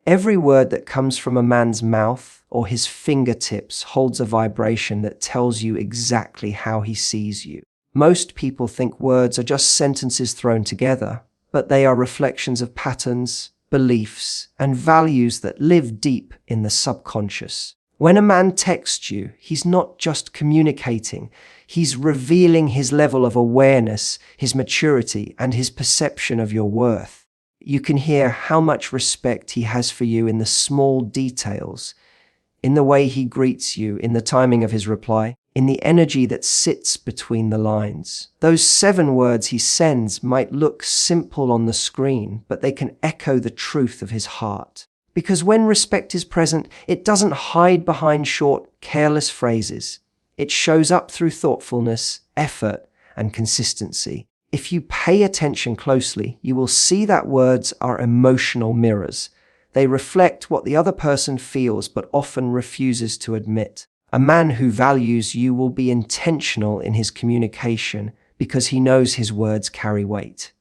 Every word that comes from a man's mouth or his fingertips holds a vibration that tells you exactly how he sees you. Most people think words are just sentences thrown together, but they are reflections of patterns, beliefs, and values that live deep in the subconscious. When a man texts you, he's not just communicating, he's revealing his level of awareness, his maturity, and his perception of your worth. You can hear how much respect he has for you in the small details, in the way he greets you, in the timing of his reply, in the energy that sits between the lines. Those 7 words he sends might look simple on the screen, but they can echo the truth of his heart. Because when respect is present, it doesn't hide behind short, careless phrases. It shows up through thoughtfulness, effort, and consistency. If you pay attention closely, you will see that words are emotional mirrors. They reflect what the other person feels but often refuses to admit. A man who values you will be intentional in his communication because he knows his words carry weight.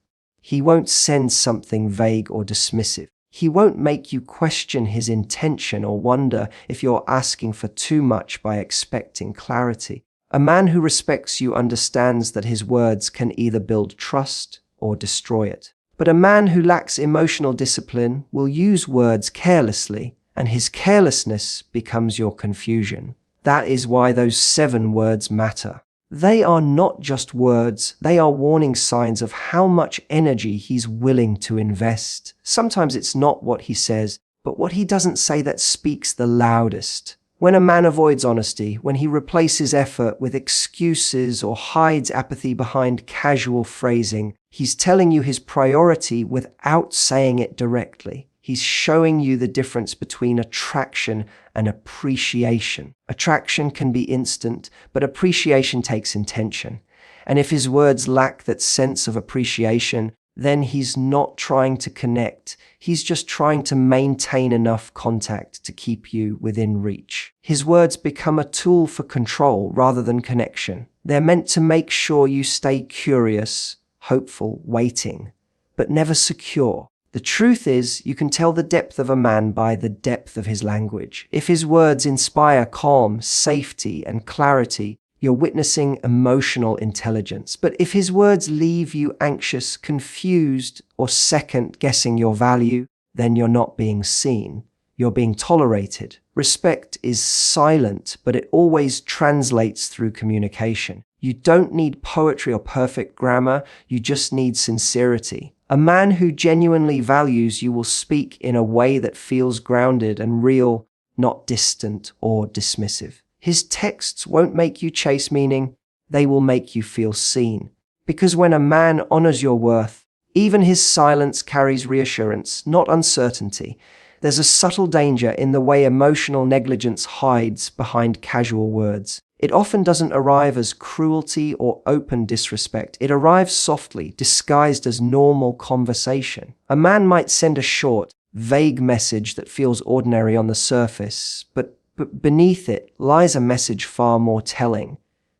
He won't send something vague or dismissive. He won't make you question his intention or wonder if you're asking for too much by expecting clarity. A man who respects you understands that his words can either build trust or destroy it. But a man who lacks emotional discipline will use words carelessly, and his carelessness becomes your confusion. That is why those 7 words matter. They are not just words, they are warning signs of how much energy he's willing to invest. Sometimes it's not what he says, but what he doesn't say that speaks the loudest. When a man avoids honesty, when he replaces effort with excuses or hides apathy behind casual phrasing, he's telling you his priority without saying it directly. He's showing you the difference between attraction and appreciation. Attraction can be instant, but appreciation takes intention. And if his words lack that sense of appreciation, then he's not trying to connect. He's just trying to maintain enough contact to keep you within reach. His words become a tool for control rather than connection. They're meant to make sure you stay curious, hopeful, waiting, but never secure. The truth is, you can tell the depth of a man by the depth of his language. If his words inspire calm, safety, and clarity, you're witnessing emotional intelligence. But if his words leave you anxious, confused, or second-guessing your value, then you're not being seen. You're being tolerated. Respect is silent, but it always translates through communication. You don't need poetry or perfect grammar, you just need sincerity. A man who genuinely values you will speak in a way that feels grounded and real, not distant or dismissive. His texts won't make you chase meaning, they will make you feel seen. Because when a man honors your worth, even his silence carries reassurance, not uncertainty. There's a subtle danger in the way emotional negligence hides behind casual words. It often doesn't arrive as cruelty or open disrespect. It arrives softly, disguised as normal conversation. A man might send a short, vague message that feels ordinary on the surface, but beneath it lies a message far more telling,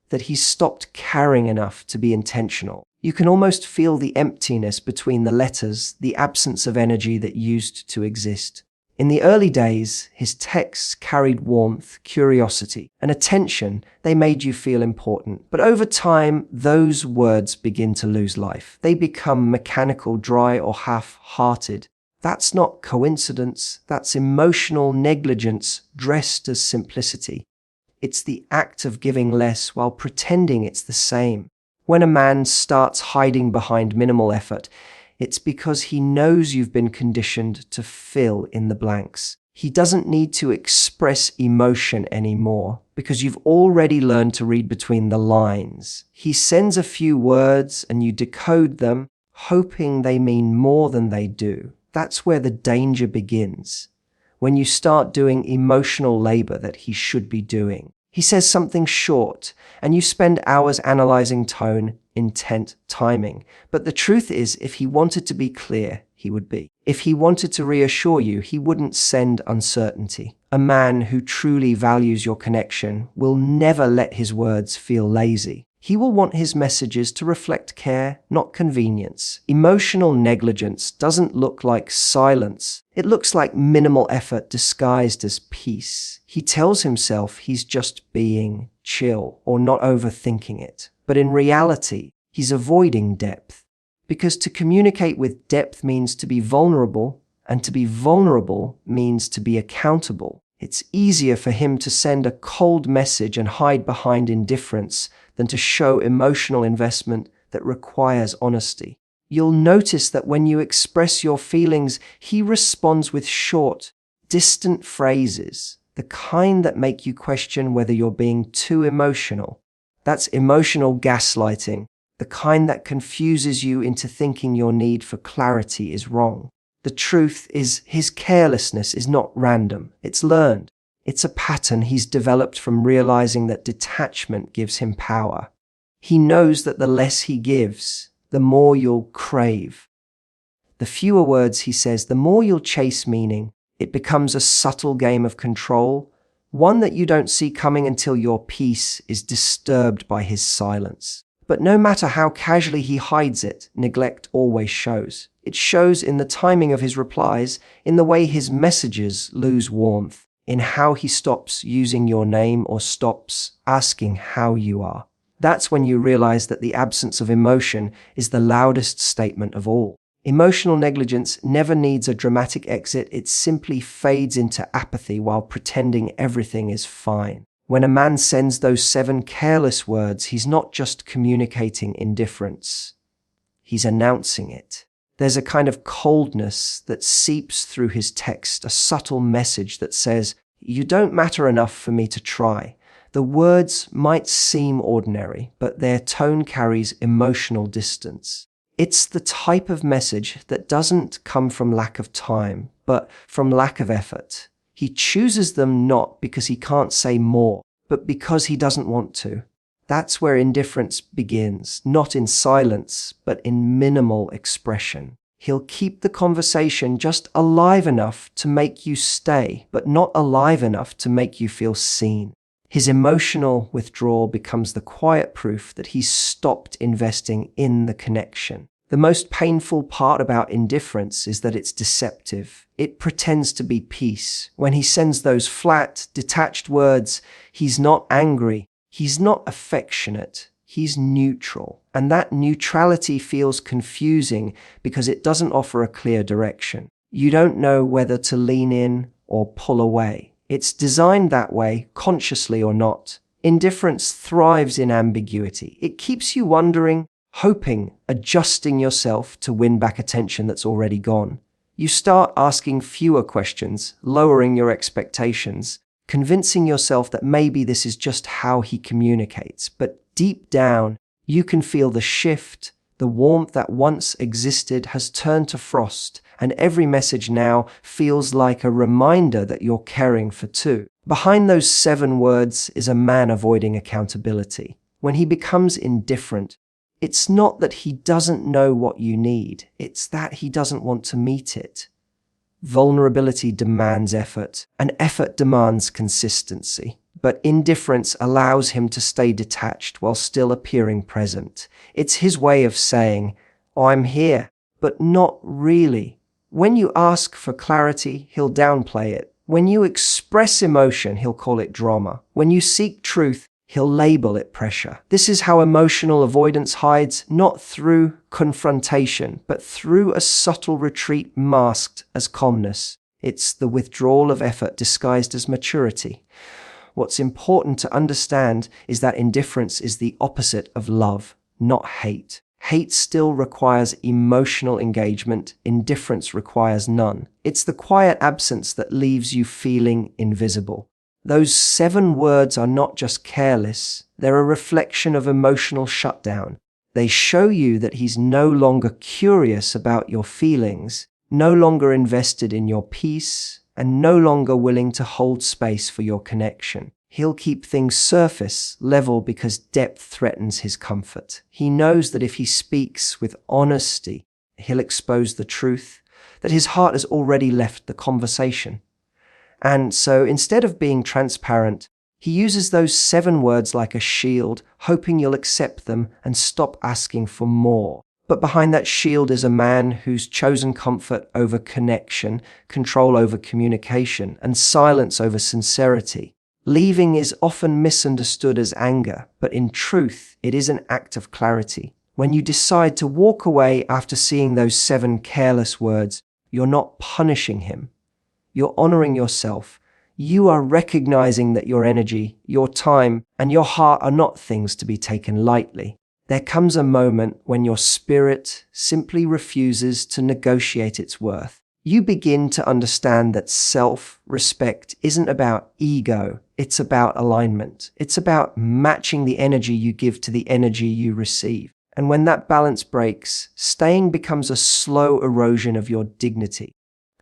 that he's stopped caring enough to be intentional. You can almost feel the emptiness between the letters, the absence of energy that used to exist. In the early days, his texts carried warmth, curiosity, and attention. They made you feel important. But over time, those words begin to lose life. They become mechanical, dry, or half-hearted. That's not coincidence. That's emotional negligence dressed as simplicity. It's the act of giving less while pretending it's the same. When a man starts hiding behind minimal effort, it's because he knows you've been conditioned to fill in the blanks. He doesn't need to express emotion anymore because you've already learned to read between the lines. He sends a few words and you decode them, hoping they mean more than they do. That's where the danger begins. When you start doing emotional labor that he should be doing. He says something short, and you spend hours analyzing tone, intent, timing. But the truth is, if he wanted to be clear, he would be. If he wanted to reassure you, he wouldn't send uncertainty. A man who truly values your connection will never let his words feel lazy. He will want his messages to reflect care, not convenience. Emotional negligence doesn't look like silence. It looks like minimal effort disguised as peace. He tells himself he's just being chill or not overthinking it. But in reality, he's avoiding depth. Because to communicate with depth means to be vulnerable, and to be vulnerable means to be accountable. It's easier for him to send a cold message and hide behind indifference than to show emotional investment that requires honesty. You'll notice that when you express your feelings, he responds with short, distant phrases, the kind that make you question whether you're being too emotional. That's emotional gaslighting, the kind that confuses you into thinking your need for clarity is wrong. The truth is, his carelessness is not random. It's learned. It's a pattern he's developed from realizing that detachment gives him power. He knows that the less he gives, the more you'll crave. The fewer words he says, the more you'll chase meaning. It becomes a subtle game of control, one that you don't see coming until your peace is disturbed by his silence. But no matter how casually he hides it, neglect always shows. It shows in the timing of his replies, in the way his messages lose warmth, in how he stops using your name or stops asking how you are. That's when you realize that the absence of emotion is the loudest statement of all. Emotional negligence never needs a dramatic exit, it simply fades into apathy while pretending everything is fine. When a man sends those 7 careless words, he's not just communicating indifference. He's announcing it. There's a kind of coldness that seeps through his text, a subtle message that says, "You don't matter enough for me to try." The words might seem ordinary, but their tone carries emotional distance. It's the type of message that doesn't come from lack of time, but from lack of effort. He chooses them not because he can't say more, but because he doesn't want to. That's where indifference begins, not in silence, but in minimal expression. He'll keep the conversation just alive enough to make you stay, but not alive enough to make you feel seen. His emotional withdrawal becomes the quiet proof that he's stopped investing in the connection. The most painful part about indifference is that it's deceptive. It pretends to be peace. When he sends those flat, detached words, he's not angry, he's not affectionate, he's neutral. And that neutrality feels confusing because it doesn't offer a clear direction. You don't know whether to lean in or pull away. It's designed that way, consciously or not. Indifference thrives in ambiguity. It keeps you wondering, hoping, adjusting yourself to win back attention that's already gone. You start asking fewer questions, lowering your expectations, convincing yourself that maybe this is just how he communicates. But deep down, you can feel the shift. The warmth that once existed has turned to frost, and every message now feels like a reminder that you're caring for two. Behind those 7 words is a man avoiding accountability. When he becomes indifferent, it's not that he doesn't know what you need, it's that he doesn't want to meet it. Vulnerability demands effort, and effort demands consistency. But indifference allows him to stay detached while still appearing present. It's his way of saying, "I'm here, but not really." When you ask for clarity, he'll downplay it. When you express emotion, he'll call it drama. When you seek truth, he'll label it pressure. This is how emotional avoidance hides, not through confrontation, but through a subtle retreat masked as calmness. It's the withdrawal of effort disguised as maturity. What's important to understand is that indifference is the opposite of love, not hate. Hate still requires emotional engagement, indifference requires none. It's the quiet absence that leaves you feeling invisible. Those 7 words are not just careless, they're a reflection of emotional shutdown. They show you that he's no longer curious about your feelings, no longer invested in your peace, and no longer willing to hold space for your connection. He'll keep things surface level because depth threatens his comfort. He knows that if he speaks with honesty, he'll expose the truth, that his heart has already left the conversation. And so instead of being transparent, He uses those 7 words like a shield, hoping you'll accept them and stop asking for more. But behind that shield is a man who's chosen comfort over connection, control over communication, and silence over sincerity. Leaving is often misunderstood as anger, but in truth, it is an act of clarity. When you decide to walk away after seeing those 7 careless words, you're not punishing him. You're honoring yourself. You are recognizing that your energy, your time, and your heart are not things to be taken lightly. There comes a moment when your spirit simply refuses to negotiate its worth. You begin to understand that self-respect isn't about ego, it's about alignment. It's about matching the energy you give to the energy you receive. And when that balance breaks, staying becomes a slow erosion of your dignity.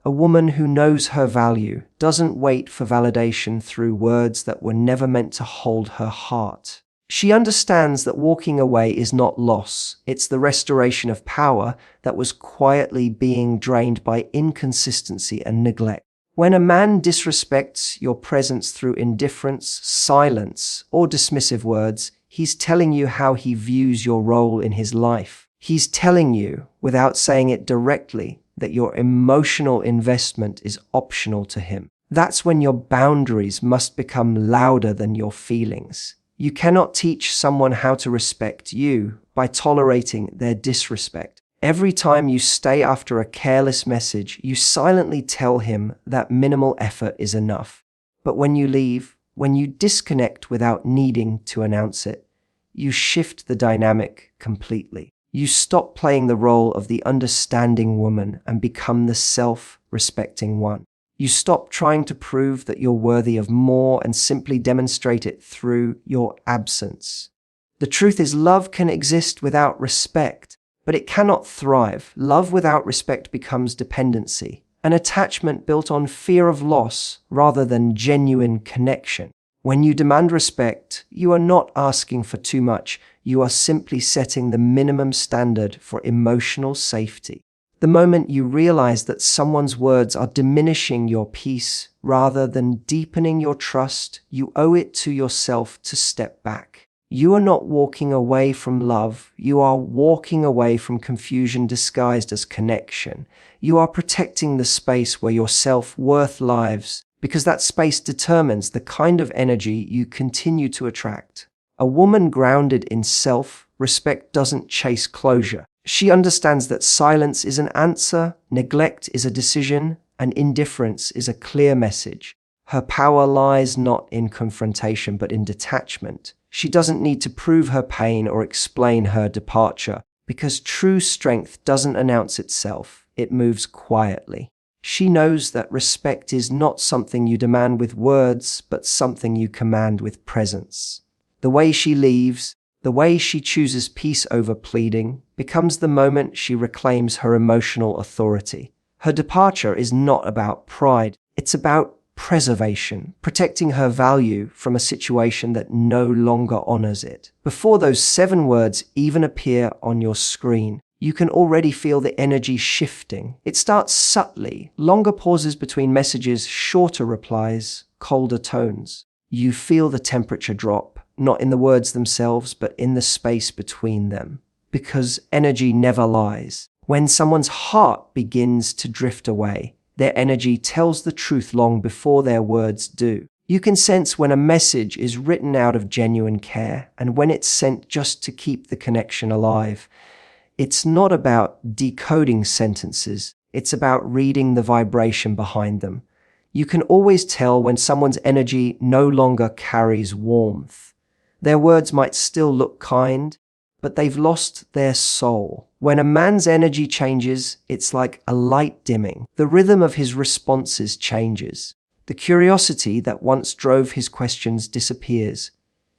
A woman who knows her value doesn't wait for validation through words that were never meant to hold her heart. She understands that walking away is not loss, it's the restoration of power that was quietly being drained by inconsistency and neglect. When a man disrespects your presence through indifference, silence, or dismissive words, he's telling you how he views your role in his life. He's telling you, without saying it directly, that your emotional investment is optional to him. That's when your boundaries must become louder than your feelings. You cannot teach someone how to respect you by tolerating their disrespect. Every time you stay after a careless message, you silently tell him that minimal effort is enough. But when you leave, when you disconnect without needing to announce it, you shift the dynamic completely. You stop playing the role of the understanding woman and become the self-respecting one. You stop trying to prove that you're worthy of more and simply demonstrate it through your absence. The truth is, love can exist without respect, but it cannot thrive. Love without respect becomes dependency, an attachment built on fear of loss rather than genuine connection. When you demand respect, you are not asking for too much. You are simply setting the minimum standard for emotional safety. The moment you realize that someone's words are diminishing your peace rather than deepening your trust, you owe it to yourself to step back. You are not walking away from love. You are walking away from confusion disguised as connection. You are protecting the space where your self-worth lives, because that space determines the kind of energy you continue to attract. A woman grounded in self-respect doesn't chase closure. She understands that silence is an answer, neglect is a decision, and indifference is a clear message. Her power lies not in confrontation, but in detachment. She doesn't need to prove her pain or explain her departure, because true strength doesn't announce itself, it moves quietly. She knows that respect is not something you demand with words, but something you command with presence. The way she leaves, the way she chooses peace over pleading, becomes the moment she reclaims her emotional authority. Her departure is not about pride, it's about preservation, protecting her value from a situation that no longer honors it. Before those 7 words even appear on your screen, you can already feel the energy shifting. It starts subtly, longer pauses between messages, shorter replies, colder tones. You feel the temperature drop, not in the words themselves, but in the space between them. Because energy never lies. When someone's heart begins to drift away, their energy tells the truth long before their words do. You can sense when a message is written out of genuine care and when it's sent just to keep the connection alive. It's not about decoding sentences, it's about reading the vibration behind them. You can always tell when someone's energy no longer carries warmth. Their words might still look kind, but they've lost their soul. When a man's energy changes, it's like a light dimming. The rhythm of his responses changes. The curiosity that once drove his questions disappears.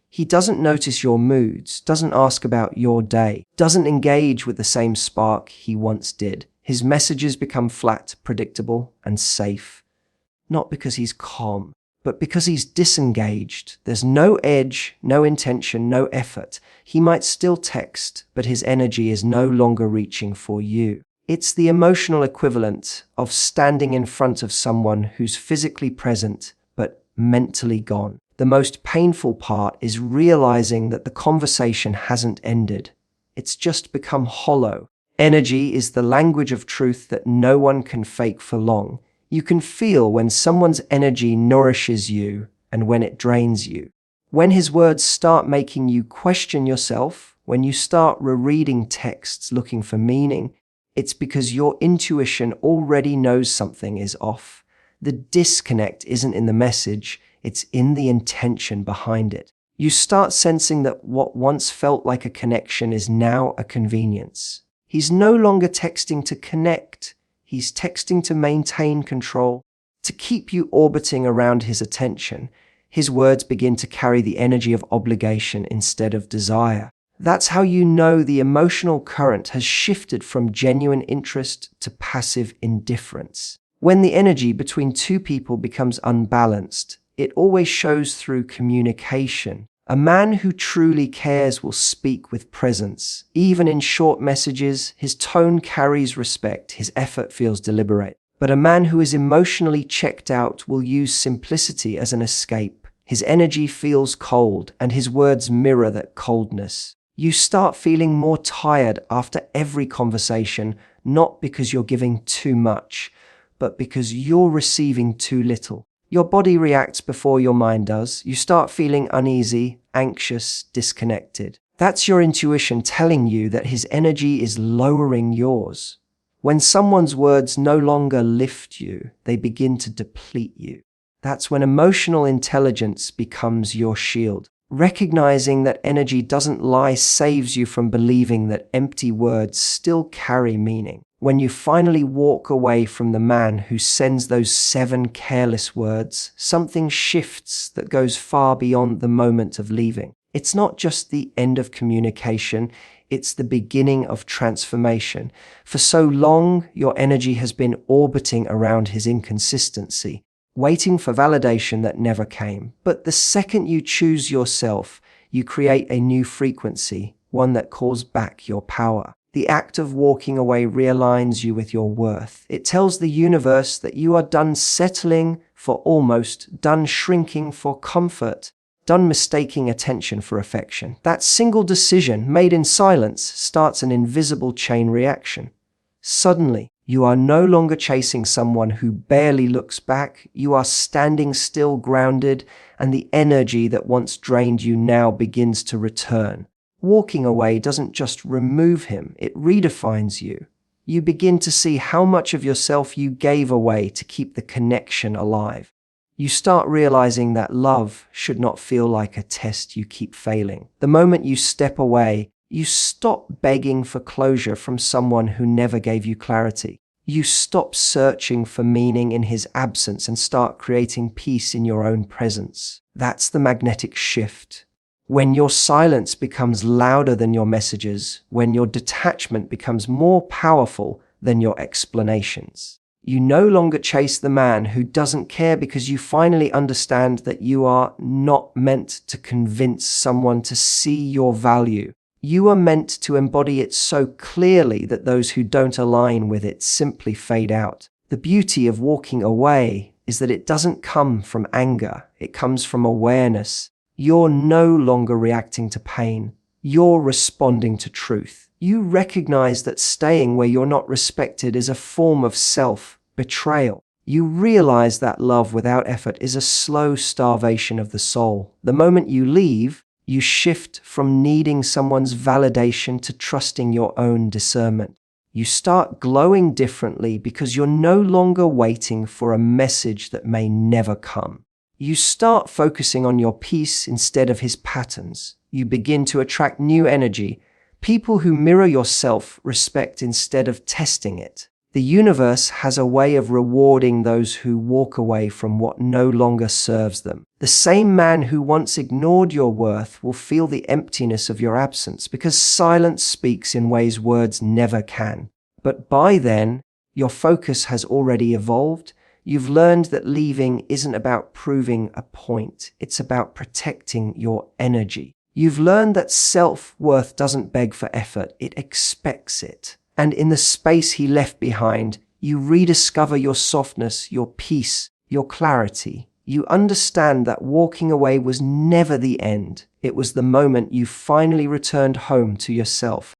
He doesn't notice your moods, doesn't ask about your day, doesn't engage with the same spark he once did. His messages become flat, predictable, and safe. Not because he's calm, but because he's disengaged. There's no edge, no intention, no effort. He might still text, but his energy is no longer reaching for you. It's the emotional equivalent of standing in front of someone who's physically present, but mentally gone. The most painful part is realizing that the conversation hasn't ended. It's just become hollow. Energy is the language of truth that no one can fake for long. You can feel when someone's energy nourishes you and when it drains you. When his words start making you question yourself, when you start rereading texts looking for meaning, it's because your intuition already knows something is off. The disconnect isn't in the message, it's in the intention behind it. You start sensing that what once felt like a connection is now a convenience. He's no longer texting to connect, he's texting to maintain control, to keep you orbiting around his attention. His words begin to carry the energy of obligation instead of desire. That's how you know the emotional current has shifted from genuine interest to passive indifference. When the energy between two people becomes unbalanced, it always shows through communication. A man who truly cares will speak with presence. Even in short messages, his tone carries respect, his effort feels deliberate. But a man who is emotionally checked out will use simplicity as an escape. His energy feels cold, and his words mirror that coldness. You start feeling more tired after every conversation, not because you're giving too much, but because you're receiving too little. Your body reacts before your mind does. You start feeling uneasy, anxious, disconnected. That's your intuition telling you that his energy is lowering yours. When someone's words no longer lift you, they begin to deplete you. That's when emotional intelligence becomes your shield. Recognizing that energy doesn't lie saves you from believing that empty words still carry meaning. When you finally walk away from the man who sends those 7 careless words, something shifts that goes far beyond the moment of leaving. It's not just the end of communication, it's the beginning of transformation. For so long, your energy has been orbiting around his inconsistency, waiting for validation that never came. But the second you choose yourself, you create a new frequency, one that calls back your power. The act of walking away realigns you with your worth. It tells the universe that you are done settling for almost, done shrinking for comfort, done mistaking attention for affection. That single decision, made in silence, starts an invisible chain reaction. Suddenly, you are no longer chasing someone who barely looks back. You are standing still, grounded, and the energy that once drained you now begins to return. Walking away doesn't just remove him, it redefines you. You begin to see how much of yourself you gave away to keep the connection alive. You start realizing that love should not feel like a test you keep failing. The moment you step away, you stop begging for closure from someone who never gave you clarity. You stop searching for meaning in his absence and start creating peace in your own presence. That's the magnetic shift. When your silence becomes louder than your messages, when your detachment becomes more powerful than your explanations. You no longer chase the man who doesn't care because you finally understand that you are not meant to convince someone to see your value. You are meant to embody it so clearly that those who don't align with it simply fade out. The beauty of walking away is that it doesn't come from anger, it comes from awareness. You're no longer reacting to pain. You're responding to truth. You recognize that staying where you're not respected is a form of self-betrayal. You realize that love without effort is a slow starvation of the soul. The moment you leave, you shift from needing someone's validation to trusting your own discernment. You start glowing differently because you're no longer waiting for a message that may never come. You start focusing on your peace instead of his patterns. You begin to attract new energy, people who mirror your self-respect instead of testing it. The universe has a way of rewarding those who walk away from what no longer serves them. The same man who once ignored your worth will feel the emptiness of your absence because silence speaks in ways words never can. But by then, your focus has already evolved. You've learned that leaving isn't about proving a point. It's about protecting your energy. You've learned that self-worth doesn't beg for effort. It expects it. And in the space he left behind, you rediscover your softness, your peace, your clarity. You understand that walking away was never the end. It was the moment you finally returned home to yourself.